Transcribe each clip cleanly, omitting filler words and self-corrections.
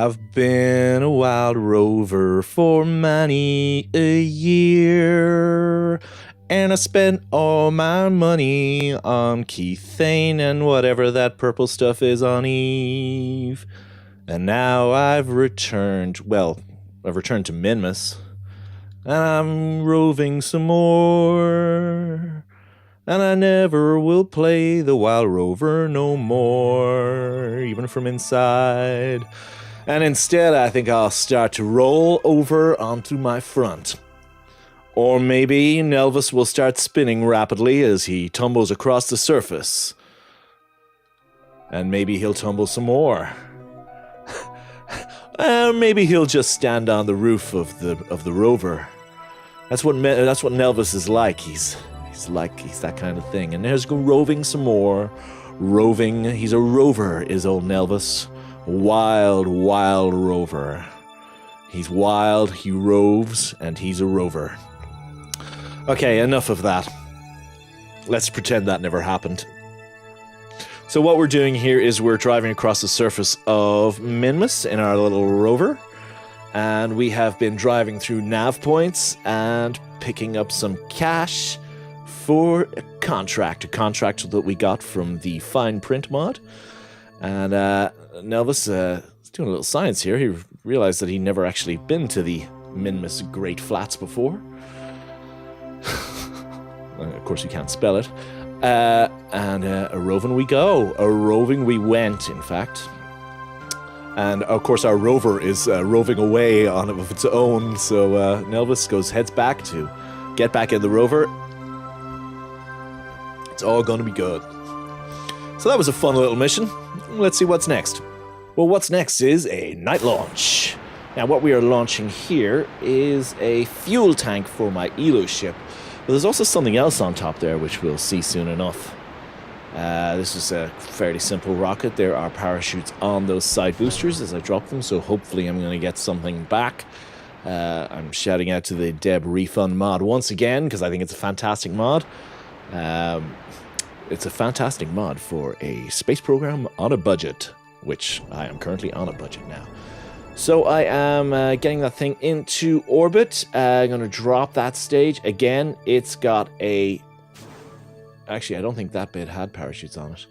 I've been a wild rover for many a year, and I spent all my money on Keithane and whatever that purple stuff is on Eve. And now I've returned to Minmus, and I'm roving some more. And I never will play the wild rover no more, even from inside. And instead, I think I'll start to roll over onto my front. Or maybe Nelvis will start spinning rapidly as he tumbles across the surface. And maybe he'll tumble some more. Maybe he'll just stand on the roof of the rover. That's what Nelvis is like. He's that kind of thing. And there's roving some more. Roving. He's a rover, is old Nelvis. Wild, wild rover. He's wild, he roves, and he's a rover. Okay, enough of that. Let's pretend that never happened. So what we're doing here is we're driving across the surface of Minmus in our little rover. And we have been driving through nav points and picking up some cash for a contract that we got from the fine print mod. And Nelvis is doing a little science here. He realized that he'd never actually been to the Minmus Great Flats before. Of course, you can't spell it. And a roving we go. A roving we went, in fact. And, of course, our rover is roving away on of its own. So Nelvis heads back to get back in the rover. It's all going to be good. So that was a fun little mission. Let's see what's next. Well, what's next is a night launch. Now, what we are launching here is a fuel tank for my Eelo ship. But there's also something else on top there, which we'll see soon enough. This is a fairly simple rocket. There are parachutes on those side boosters as I drop them, so hopefully I'm going to get something back. I'm shouting out to the Deb Refund mod once again, because I think it's a fantastic mod. It's a fantastic mod for a space program on a budget, which I am currently on a budget now. So I am getting that thing into orbit. I'm going to drop that stage. Again, it's got a... Actually, I don't think that bit had parachutes on it.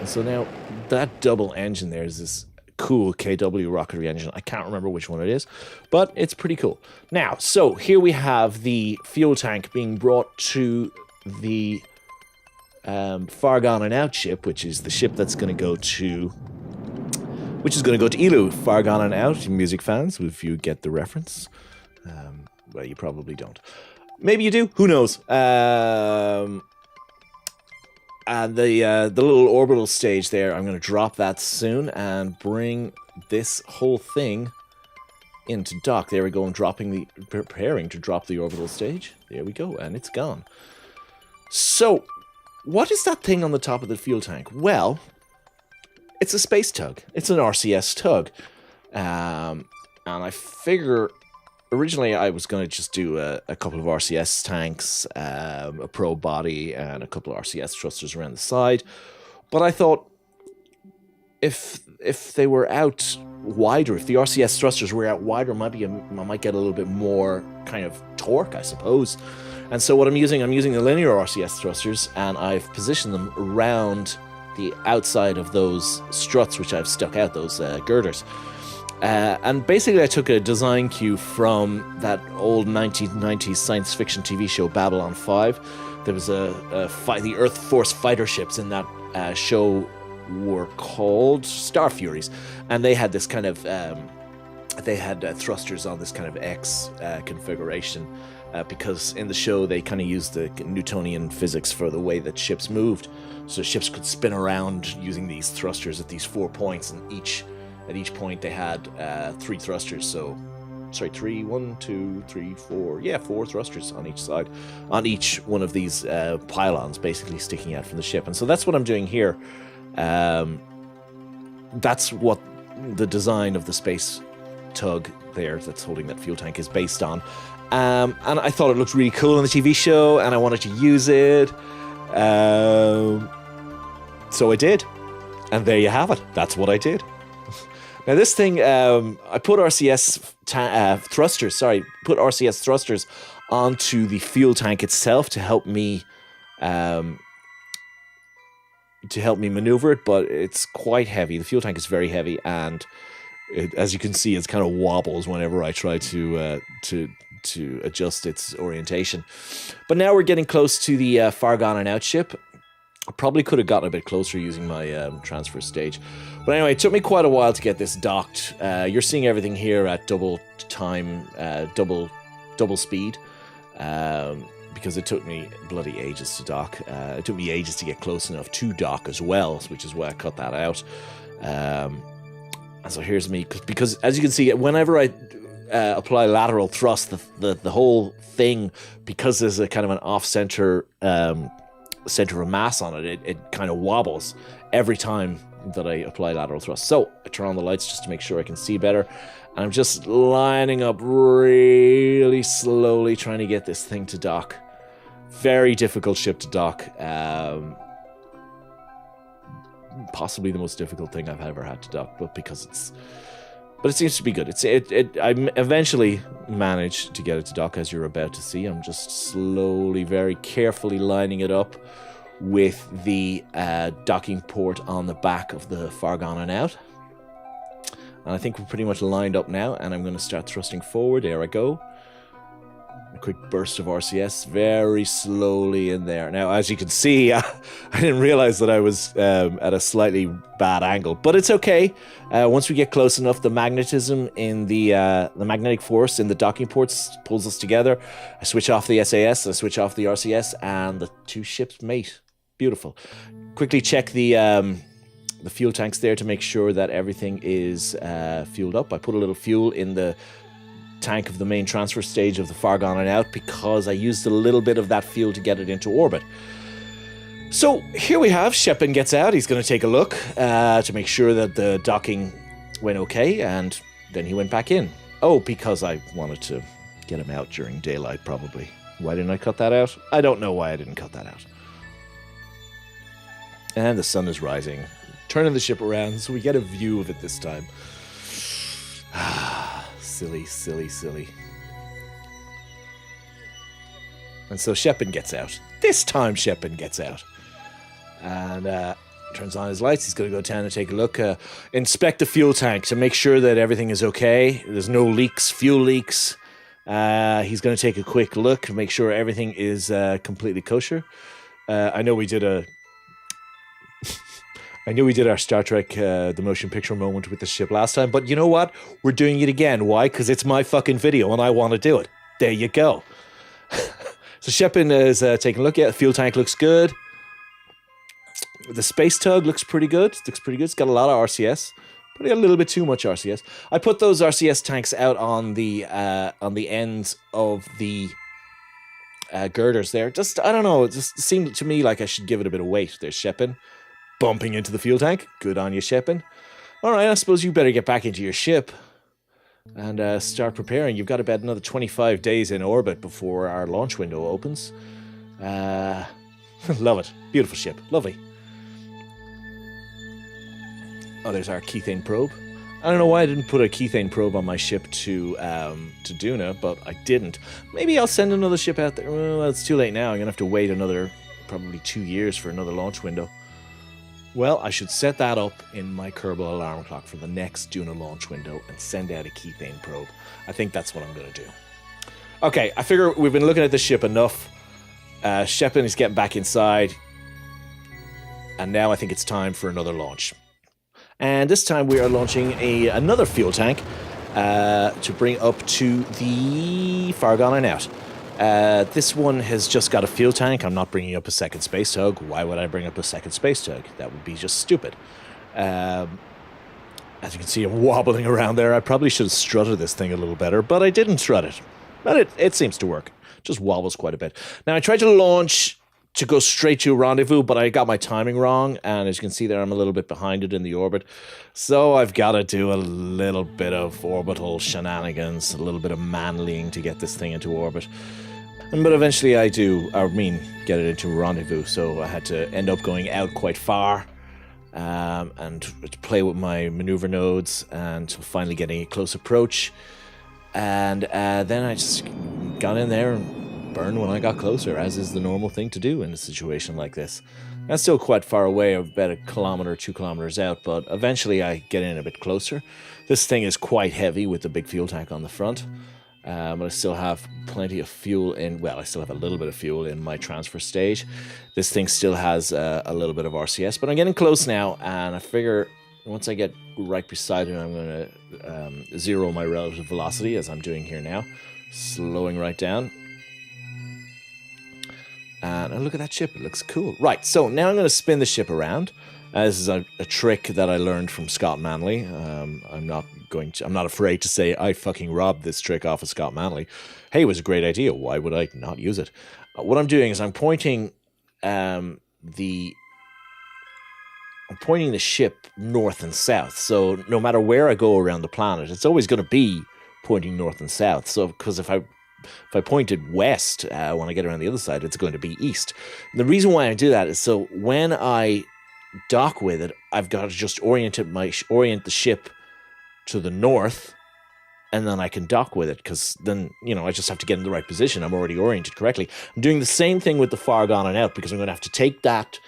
So now, that double engine there is this cool KW rocketry engine. I can't remember which one it is, but it's pretty cool. Now, so here we have the fuel tank being brought to the Far Gone and Out ship, which is the ship that's going to go to... Eelo. Far Gone and Out, music fans, if you get the reference. Well, you probably don't. Maybe you do. Who knows? And the little orbital stage there, I'm going to drop that soon and bring this whole thing into dock. There we go. I'm preparing to drop the orbital stage. There we go, and it's gone. So, what is that thing on the top of the fuel tank? Well, it's a space tug. It's an RCS tug. And I figure... Originally, I was going to just do a couple of RCS tanks, a probe body, and a couple of RCS thrusters around the side. But I thought, if they were out wider, if the RCS thrusters were out wider, I might get a little bit more kind of torque, I suppose. And so what I'm using the linear RCS thrusters, and I've positioned them around the outside of those struts, which I've stuck out, those girders. And basically I took a design cue from that old 1990s science fiction TV show Babylon 5. There was the Earth Force fighter ships in that show were called Star Furies. And they had this kind of, thrusters on this kind of X configuration. Because in the show they kind of used the Newtonian physics for the way that ships moved. So ships could spin around using these thrusters at these 4 points, and at each point they had 3 thrusters, so... Sorry, 3, 1, 2, 3, 4... Yeah, 4 thrusters on each side. On each one of these pylons, basically sticking out from the ship. And so that's what I'm doing here. That's what the design of the space tug there that's holding that fuel tank is based on. And I thought it looked really cool on the TV show, and I wanted to use it. So I did. And there you have it. That's what I did. Now this thing, I put RCS thrusters. Sorry, put RCS thrusters onto the fuel tank itself to help me maneuver it, but it's quite heavy. The fuel tank is very heavy, and as you can see, it kind of wobbles whenever I try to adjust its orientation. But now we're getting close to the far gone and out ship. I probably could have gotten a bit closer using my transfer stage. But anyway, it took me quite a while to get this docked. You're seeing everything here at double speed. Because it took me bloody ages to dock. It took me ages to get close enough to dock as well, which is why I cut that out. And so here's me, because as you can see, whenever I apply lateral thrust, the whole thing, because there's a kind of an off-center center of mass on it, it kind of wobbles every time that I apply lateral thrust. So I turn on the lights just to make sure I can see better. And I'm just lining up really slowly, trying to get this thing to dock. Very difficult ship to dock. Possibly the most difficult thing I've ever had to dock, but it seems to be good. I eventually managed to get it to dock, as you're about to see. I'm just slowly, very carefully lining it up with the docking port on the back of the far gone and out. And I think we're pretty much lined up now, and I'm going to start thrusting forward. There I go. A quick burst of RCS, very slowly in there. Now, as you can see, I didn't realize that I was at a slightly bad angle, but it's okay. Once we get close enough, the magnetism in the magnetic force in the docking ports pulls us together. I switch off the SAS, I switch off the RCS, and the two ships mate. Beautiful. Quickly check the fuel tanks there to make sure that everything is fueled up. I put a little fuel in the tank of the main transfer stage of the far gone and out because I used a little bit of that fuel to get it into orbit. So here we have, Shepin gets out. He's going to take a look to make sure that the docking went okay, and then he went back in. Oh, because I wanted to get him out during daylight, probably. Why didn't I cut that out? I don't know why I didn't cut that out. And the sun is rising, turning the ship around so we get a view of it this time. Silly, silly, silly. And so Shepin gets out. This time Shepin gets out. And turns on his lights. He's going to go down and take a look. Inspect the fuel tank to make sure that everything is okay. There's no leaks, fuel leaks. He's going to take a quick look to make sure everything is completely kosher. I know we did our Star Trek the motion picture moment with the ship last time, but you know what? We're doing it again. Why? Because it's my fucking video and I want to do it. There you go. So Shepin is taking a look at it. The fuel tank looks good. The space tug looks pretty good. It's got a lot of RCS. Probably a little bit too much RCS. I put those RCS tanks out on the ends of the girders there. Just, I don't know, it just seemed to me like I should give it a bit of weight. There's Shepin bumping into the fuel tank. Good on you, Shepin. All right, I suppose you better get back into your ship and start preparing. You've got about another 25 days in orbit before our launch window opens. Love it. Beautiful ship. Lovely. Oh, there's our Kethane probe. I don't know why I didn't put a Kethane probe on my ship to Duna, but I didn't. Maybe I'll send another ship out there. Well, it's too late now. I'm going to have to wait another, probably 2 years for another launch window. Well, I should set that up in my Kerbal alarm clock for the next Duna launch window and send out a Kethane probe. I think that's what I'm going to do. Okay, I figure we've been looking at the ship enough. Shepin is getting back inside. And now I think it's time for another launch. And this time we are launching another fuel tank to bring up to the far gone and out. This one has just got a fuel tank. I'm not bringing up a second space tug. Why would I bring up a second space tug? That would be just stupid. As you can see, I'm wobbling around there. I probably should have strutted this thing a little better, but I didn't strut it. But it seems to work. Just wobbles quite a bit. Now, I tried to launch to go straight to a rendezvous, but I got my timing wrong, and as you can see there, I'm a little bit behind it in the orbit. So I've got to do a little bit of orbital shenanigans, a little bit of manlying to get this thing into orbit. But eventually get it into rendezvous, so I had to end up going out quite far. and to play with my maneuver nodes and finally getting a close approach. And then I just got in there and burned when I got closer, as is the normal thing to do in a situation like this. That's still quite far away, about 1 kilometer, 2 kilometers out, but eventually I get in a bit closer. This thing is quite heavy with the big fuel tank on the front. But I still have plenty of fuel in, well, I still have a little bit of fuel in my transfer stage. This thing still has a little bit of RCS, but I'm getting close now, and I figure once I get right beside it, I'm going to zero my relative velocity, as I'm doing here now, slowing right down. And oh, look at that ship, it looks cool. Right, so now I'm going to spin the ship around. This is a trick that I learned from Scott Manley. I'm not afraid to say I fucking robbed this trick off of Scott Manley. Hey, it was a great idea. Why would I not use it? What I'm doing is I'm pointing the ship north and south. So no matter where I go around the planet, it's always going to be pointing north and south. So because if I pointed west when I get around the other side, it's going to be east. And the reason why I do that is so when I dock with it, I've got to just orient the ship to the north, and then I can dock with it, because then, I just have to get in the right position. I'm already oriented correctly. I'm doing the same thing with the far gone and out, because I'm going to have to take that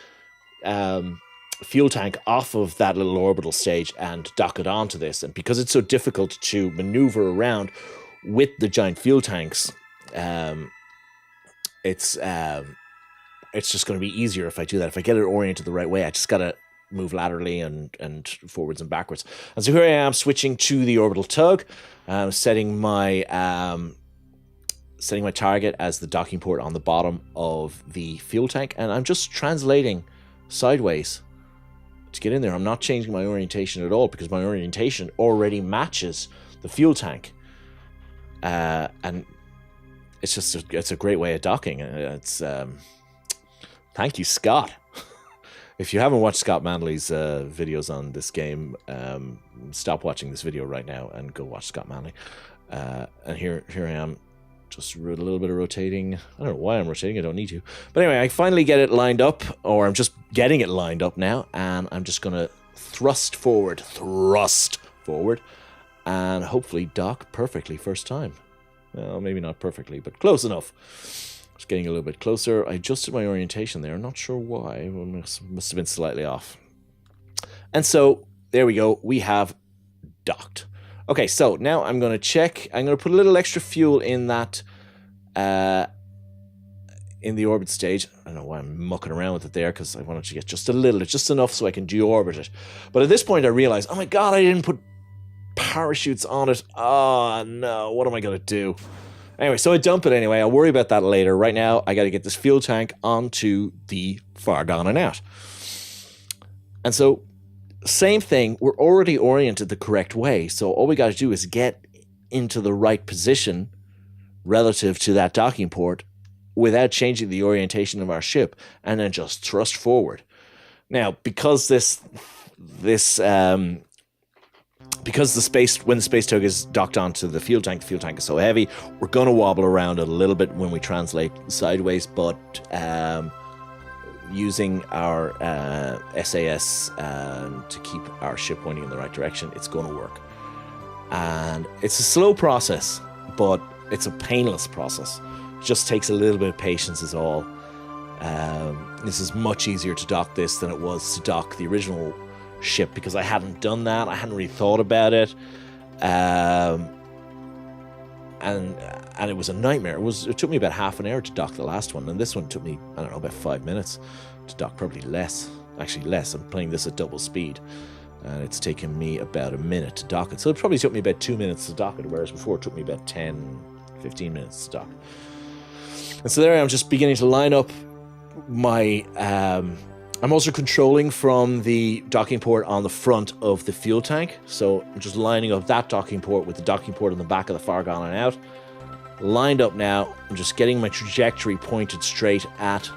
fuel tank off of that little orbital stage and dock it onto this. And because it's so difficult to maneuver around with the giant fuel tanks, it's just going to be easier if I do that. If I get it oriented the right way, I just got to move laterally and forwards and backwards. And so here I am switching to the orbital tug, setting my target as the docking port on the bottom of the fuel tank, and I'm just translating sideways to get in there. I'm not changing my orientation at all, because my orientation already matches the fuel tank, and it's a great way of docking. Thank you, Scott. If you haven't watched Scott Manley's videos on this game, stop watching this video right now and go watch Scott Manley. And here I am, just a little bit of rotating. I don't know why I'm rotating, I don't need to. But anyway, I finally get it lined up, or I'm just getting it lined up now, and I'm just going to thrust forward, and hopefully dock perfectly first time. Well, maybe not perfectly, but close enough. Just getting a little bit closer. I adjusted my orientation there. I'm not sure why. It must have been slightly off. And so, there we go. We have docked. Okay, so now I'm going to check. I'm going to put a little extra fuel in that, in the orbit stage. I don't know why I'm mucking around with it there, because I wanted to get just a little, just enough so I can deorbit it. But at this point I realized, oh my god, I didn't put parachutes on it. Oh no, what am I going to do? Anyway, so I dump it anyway. I'll worry about that later. Right now, I got to get this fuel tank onto the far gone and out. And so, same thing, we're already oriented the correct way. So all we got to do is get into the right position relative to that docking port without changing the orientation of our ship, and then just thrust forward. Now, because when the space tug is docked onto the fuel tank is so heavy, we're going to wobble around a little bit when we translate sideways, but using our SAS to keep our ship pointing in the right direction, it's going to work. And it's a slow process, but it's a painless process. It just takes a little bit of patience is all. This is much easier to dock this than it was to dock the original ship, because I hadn't done that. I hadn't really thought about it, and it was a nightmare. It took me about half an hour to dock the last one, and this one took me, I don't know, about 5 minutes to dock. Probably less. Actually less. I'm playing this at double speed, and it's taken me about a minute to dock it. So it probably took me about 2 minutes to dock it, whereas before it took me about 10-15 minutes to dock. And so there I am, just beginning to line up my I'm also controlling from the docking port on the front of the fuel tank. So I'm just lining up that docking port with the docking port on the back of the far gone and out. Lined up now. I'm just getting my trajectory pointed straight at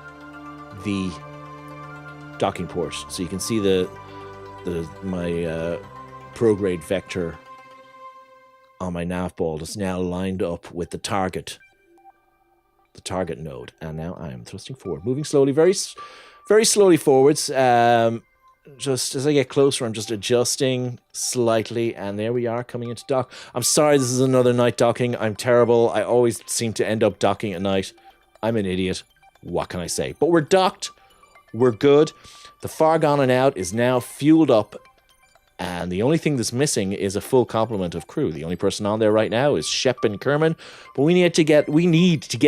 the docking port. So you can see my prograde vector on my nav ball is now lined up with the target node. And now I am thrusting forward, moving slowly, very slowly forwards. just as I get closer, I'm just adjusting slightly, and there we are coming into dock. I'm sorry, this is another night docking. I'm terrible. I always seem to end up docking at night. I'm an idiot. What can I say? But we're docked. We're good. The Far Gone and Out is now fueled up, and the only thing that's missing is a full complement of crew. The only person on there right now is Shep and Kerman, but we need to get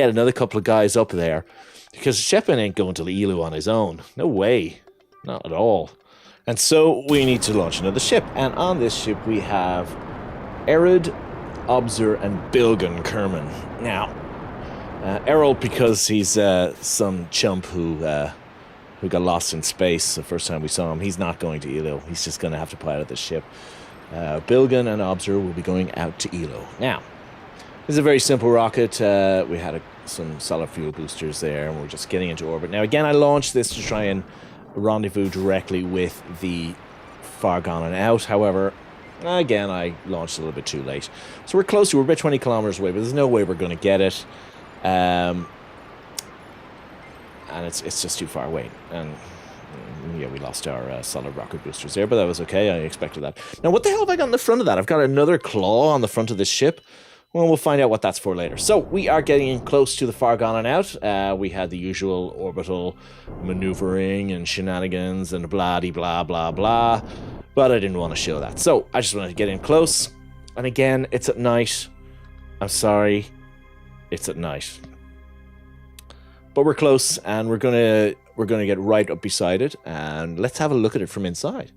another couple of guys up there, because Shepin ain't going to the Eelo on his own. No way. Not at all. And so we need to launch another ship. And on this ship we have Erid, Obzer, and Bilgan Kerman. Now, Errol, because he's some chump who got lost in space the first time we saw him, he's not going to Eelo. He's just going to have to pilot the ship. Bilgan and Obzer will be going out to Eelo. Now, this is a very simple rocket. We had some solid fuel boosters there, and we're just getting into orbit. Now, again, I launched this to try and rendezvous directly with the Far Gone and Out. However, again, I launched a little bit too late. So we're close to, we're about 20 kilometers away, but there's no way we're going to get it. And it's just too far away. And yeah, we lost our solid rocket boosters there, but that was okay. I expected that. Now, what the hell have I got in the front of that? I've got another claw on the front of this ship. Well, we'll find out what that's for later. So we are getting close to the Far Gone and Out. We had the usual orbital maneuvering and shenanigans and blah-de-blah, blah, blah. But I didn't want to show that. So I just wanted to get in close. And again, it's at night. I'm sorry. It's at night. But we're close, and we're gonna get right up beside it, and let's have a look at it from inside.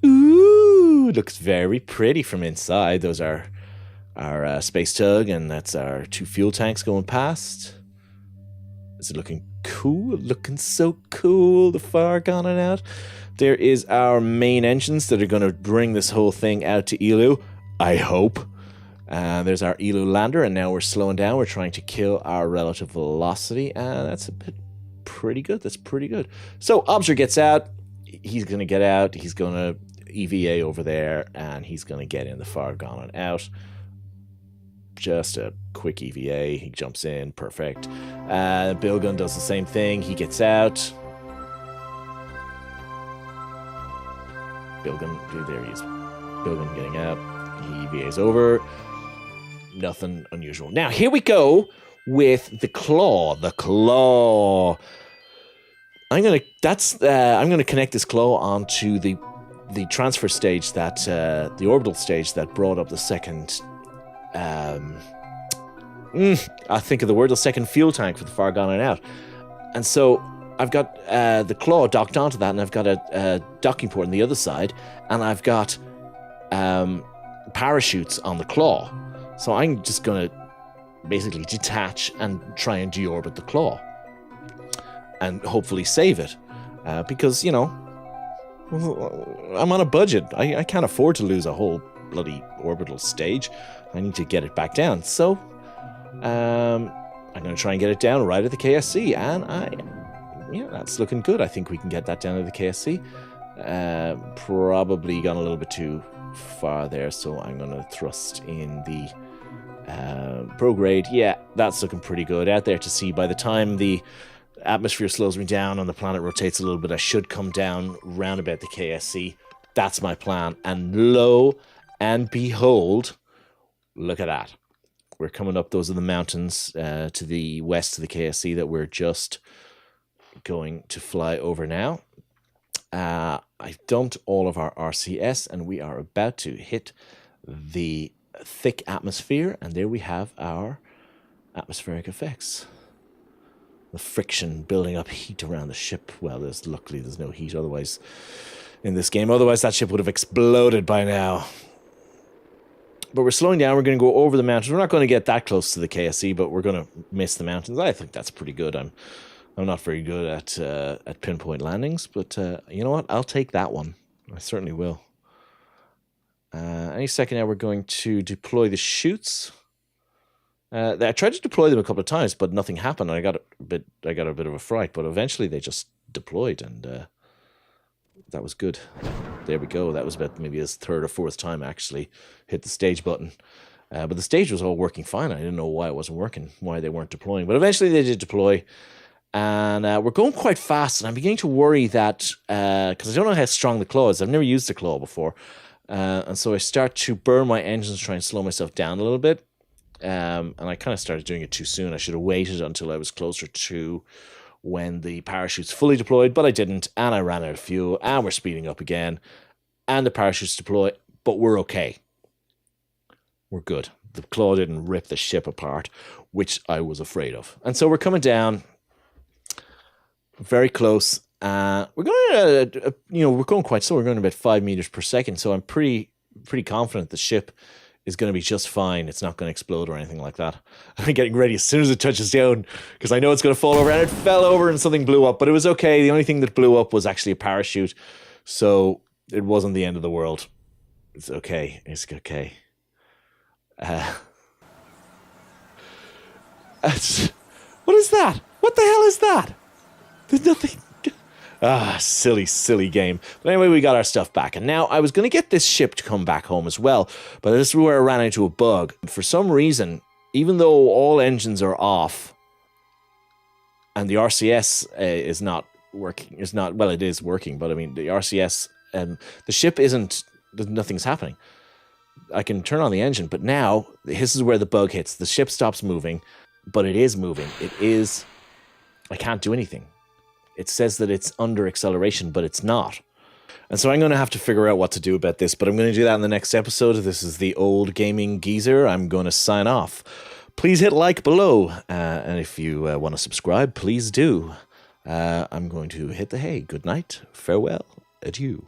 Ooh, looks very pretty from inside. Those are our space tug, and that's our 2 fuel tanks going past. Is it looking cool? Looking so cool, the Far Gone and Out. There is our main engines that are going to bring this whole thing out to Eelo, I hope. There's our Eelo lander, and now we're slowing down. We're trying to kill our relative velocity, and that's pretty good. That's pretty good. So Obzer gets out. He's going to get out. He's going to EVA over there, and he's going to get in the Far Gone and Out. Just a quick EVA. He jumps in. Perfect. Bilgun does the same thing. He gets out. Bilgun, there he is. Bilgun getting out. He EVA's over. Nothing unusual. Now, here we go with the claw. The claw. I'm gonna connect this claw onto the transfer stage that the orbital stage that brought up the second. I think of the word, the second fuel tank for the Far Gone and Out. And so I've got the claw docked onto that, and I've got a docking port on the other side, and I've got parachutes on the claw. So I'm just going to basically detach and try and deorbit the claw. And hopefully save it. Because, you know, I'm on a budget. I can't afford to lose a whole bloody orbital stage. I need to get it back down. So I'm going to try and get it down right at the KSC. And yeah, that's looking good. I think we can get that down at the KSC. Probably gone a little bit too far there, so I'm going to thrust in the prograde. Yeah, that's looking pretty good out there to see. By the time the atmosphere slows me down and the planet rotates a little bit, I should come down round about the KSC. That's my plan. And lo and behold, look at that. We're coming up. Those are the mountains to the west of the KSC that we're just going to fly over now. I've dumped all of our RCS, and we are about to hit the thick atmosphere, and there we have our atmospheric effects. The friction building up heat around the ship. Well, luckily there's no heat otherwise in this game. Otherwise that ship would have exploded by now. But we're slowing down. We're going to go over the mountains. We're not going to get that close to the KSC, but we're going to miss the mountains. I think that's pretty good. I'm not very good at pinpoint landings, but you know what? I'll take that one. I certainly will. Any second now, we're going to deploy the chutes. I tried to deploy them a couple of times, but nothing happened. I got a bit of a fright, but eventually they just deployed, and that was good. There we go. That was about maybe his third or fourth time I actually hit the stage button. But the stage was all working fine. I didn't know why it wasn't working, why they weren't deploying. But eventually they did deploy. And we're going quite fast, and I'm beginning to worry that, because I don't know how strong the claw is. I've never used the claw before. And so I start to burn my engines, try and slow myself down a little bit. And I kind of started doing it too soon. I should have waited until I was closer to when the parachute's fully deployed, but I didn't, and I ran out of fuel, and we're speeding up again, and the parachute's deployed, but we're okay. We're good. The claw didn't rip the ship apart, which I was afraid of. And so we're coming down very close. We're going, we're going quite slow. We're going about 5 meters per second, so I'm pretty confident the ship is going to be just fine. It's not going to explode or anything like that. I'm getting ready as soon as it touches down because I know it's going to fall over, and it fell over and something blew up, but it was okay. The only thing that blew up was actually a parachute, so it wasn't the end of the world. It's okay. It's okay. What is that? What the hell is that? There's nothing. Silly game. But anyway, we got our stuff back. And now I was going to get this ship to come back home as well. But this is where I ran into a bug. For some reason, even though all engines are off and the RCS is not working, well, it is working, but I mean, the RCS, the ship isn't, nothing's happening. I can turn on the engine, but now this is where the bug hits. The ship stops moving, but it is moving. I can't do anything. It says that it's under acceleration, but it's not. And so I'm going to have to figure out what to do about this, but I'm going to do that in the next episode. This is the Old Gaming Geezer. I'm going to sign off. Please hit like below, and if you want to subscribe, please do. I'm going to hit the hay. Good night, farewell, adieu.